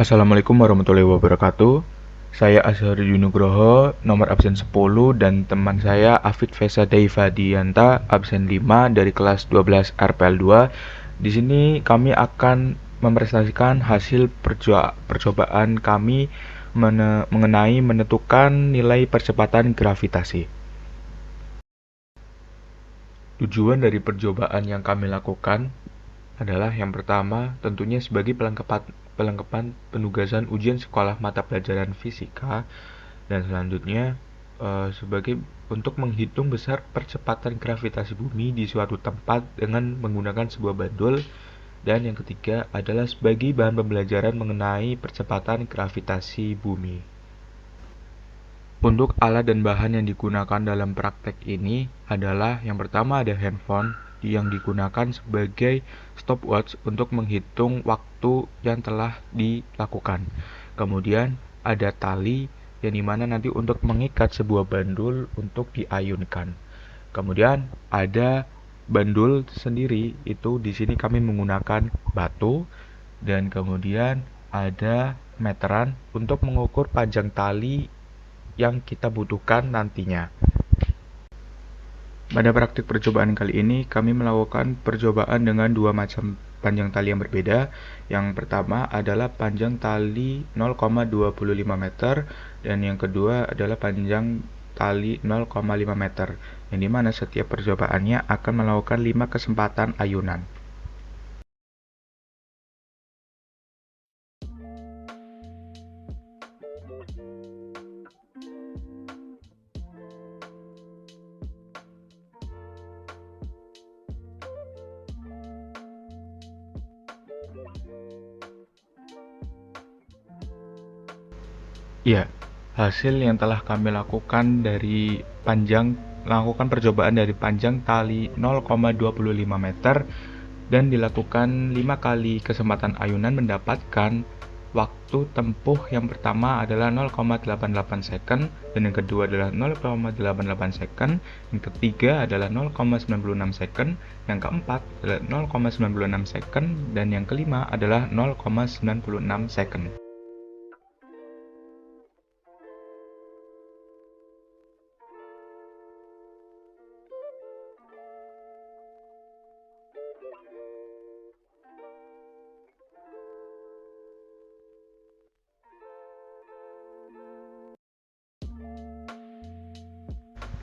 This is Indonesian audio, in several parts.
Assalamualaikum warahmatullahi wabarakatuh. Saya Azhari Nugroho, nomor absen 10 dan teman saya Afid Fesa Daifadianta, absen 5 dari kelas 12 RPL 2. Di sini kami akan mempresentasikan hasil percobaan kami mengenai menentukan nilai percepatan gravitasi. Tujuan dari percobaan yang kami lakukan adalah yang pertama tentunya sebagai pelengkapan penugasan ujian sekolah mata pelajaran fisika, dan selanjutnya sebagai untuk menghitung besar percepatan gravitasi bumi di suatu tempat dengan menggunakan sebuah bandul, dan yang ketiga adalah sebagai bahan pembelajaran mengenai percepatan gravitasi bumi. Untuk alat dan bahan yang digunakan dalam praktek ini adalah yang pertama ada handphone yang digunakan sebagai stopwatch untuk menghitung waktu yang telah dilakukan. Kemudian ada tali yang dimana nanti untuk mengikat sebuah bandul untuk diayunkan. Kemudian ada bandul sendiri, itu di sini kami menggunakan batu, dan kemudian ada meteran untuk mengukur panjang tali yang kita butuhkan nantinya. Pada praktik percobaan kali ini, kami melakukan percobaan dengan dua macam panjang tali yang berbeda. Yang pertama adalah panjang tali 0,25 meter, dan yang kedua adalah panjang tali 0,5 meter, yang dimana setiap percobaannya akan melakukan 5 kesempatan ayunan. Ya, hasil yang telah kami lakukan melakukan percobaan dari panjang tali 0,25 meter dan dilakukan 5 kali kesempatan ayunan mendapatkan waktu tempuh yang pertama adalah 0,88 second, dan yang kedua adalah 0,88 second, yang ketiga adalah 0,96 second, yang keempat adalah 0,96 second, dan yang kelima adalah 0,96 second.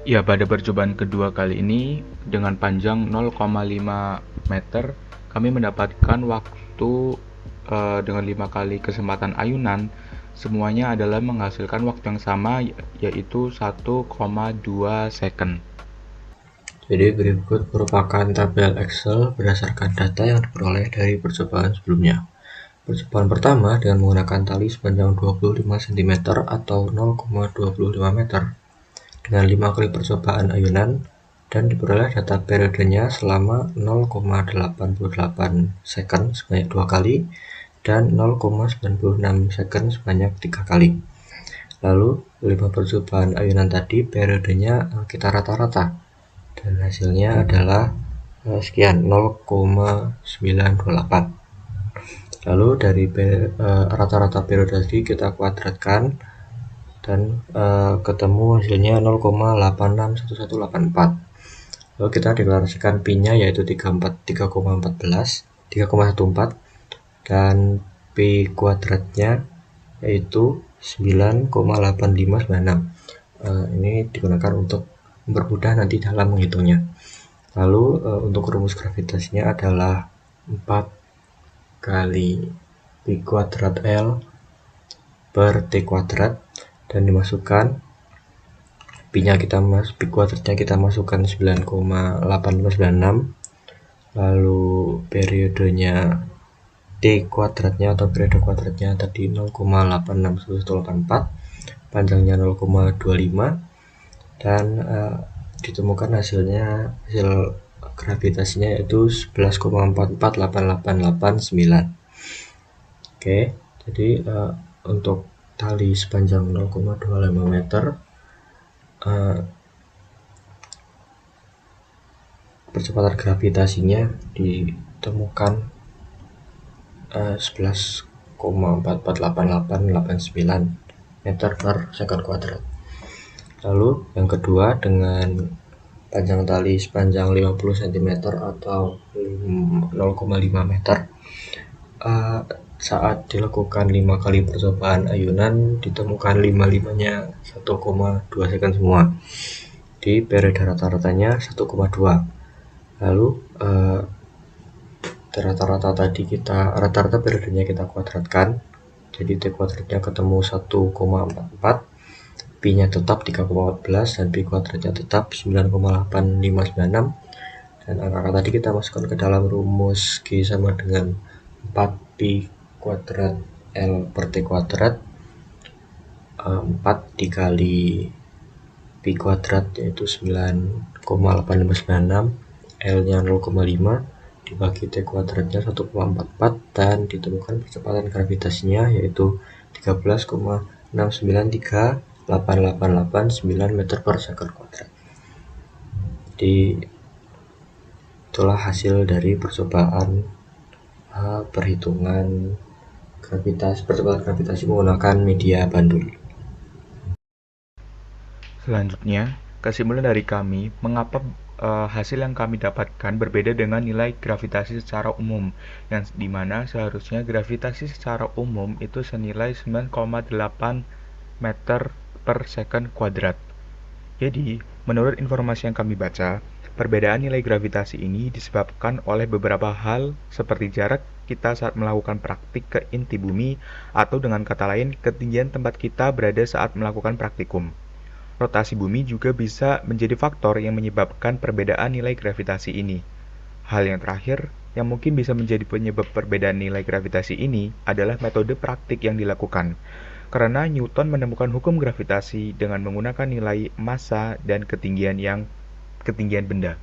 Ya, pada percobaan kedua kali ini dengan panjang 0,5 meter, kami mendapatkan waktu dengan 5 kali kesempatan ayunan, semuanya adalah menghasilkan waktu yang sama, yaitu 1,2 second. Jadi berikut merupakan tabel Excel berdasarkan data yang diperoleh dari percobaan sebelumnya. Percobaan pertama dengan menggunakan tali sepanjang 25 cm atau 0,25 meter dengan 5 kali percobaan ayunan, dan diperoleh data periodenya selama 0,88 second sebanyak 2 kali dan 0,96 second sebanyak 3 kali. Lalu 5 percobaan ayunan tadi periodenya kita rata-rata, dan hasilnya adalah sekian 0,928. Lalu dari rata-rata periode tadi kita kuadratkan dan ketemu hasilnya 0,861184. Lalu kita deklarasikan pi-nya yaitu 3,14 dan pi kuadratnya yaitu 9,8596. Ini digunakan untuk mempermudah nanti dalam menghitungnya. Lalu untuk rumus gravitasinya adalah 4 kali pi kuadrat L per T kuadrat, dan dimasukkan pi kuadratnya kita masukkan 9,8596, lalu periodenya T kuadratnya atau periode kuadratnya tadi 0,861184, panjangnya 0,25, dan ditemukan hasil gravitasinya yaitu 11,448889. Oke, jadi untuk tali sepanjang 0,25 meter percepatan gravitasinya ditemukan 11,448889. 0,448889 meter per second kuadrat. Lalu yang kedua dengan panjang tali sepanjang 50 cm atau 0,5 meter. Saat dilakukan 5 kali percobaan ayunan ditemukan 5-5-nya 1,2 second semua. Di periode rata-ratanya 1,2. Lalu rata-rata periodenya kita kuadratkan. Jadi T kuadratnya ketemu 1,44, Pi-nya tetap 3,14 dan Pi kuadratnya tetap 9,8596. Dan angka tadi kita masukkan ke dalam rumus G sama dengan 4 Pi kuadrat L per T kuadrat. 4 dikali Pi kuadrat yaitu 9,8596, L-nya 0,5 dibagi T kuadratnya 1,44 dan ditemukan percepatan gravitasinya yaitu 13,69388889 meter per second kuadrat. Jadi itulah hasil dari percobaan perhitungan percepatan gravitasi menggunakan media bandul. Selanjutnya, kesimpulan dari kami, mengapa hasil yang kami dapatkan berbeda dengan nilai gravitasi secara umum, yang dimana seharusnya gravitasi secara umum itu senilai 9,8 meter per second kuadrat. Jadi, menurut informasi yang kami baca, perbedaan nilai gravitasi ini disebabkan oleh beberapa hal seperti jarak kita saat melakukan praktik ke inti bumi, atau dengan kata lain, ketinggian tempat kita berada saat melakukan praktikum. Rotasi bumi juga bisa menjadi faktor yang menyebabkan perbedaan nilai gravitasi ini. Hal yang terakhir, yang mungkin bisa menjadi penyebab perbedaan nilai gravitasi ini adalah metode praktik yang dilakukan. Karena Newton menemukan hukum gravitasi dengan menggunakan nilai massa dan ketinggian benda.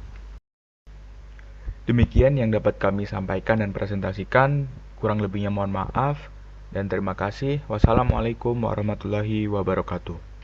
Demikian yang dapat kami sampaikan dan presentasikan. Kurang lebihnya mohon maaf dan terima kasih. Wassalamualaikum warahmatullahi wabarakatuh.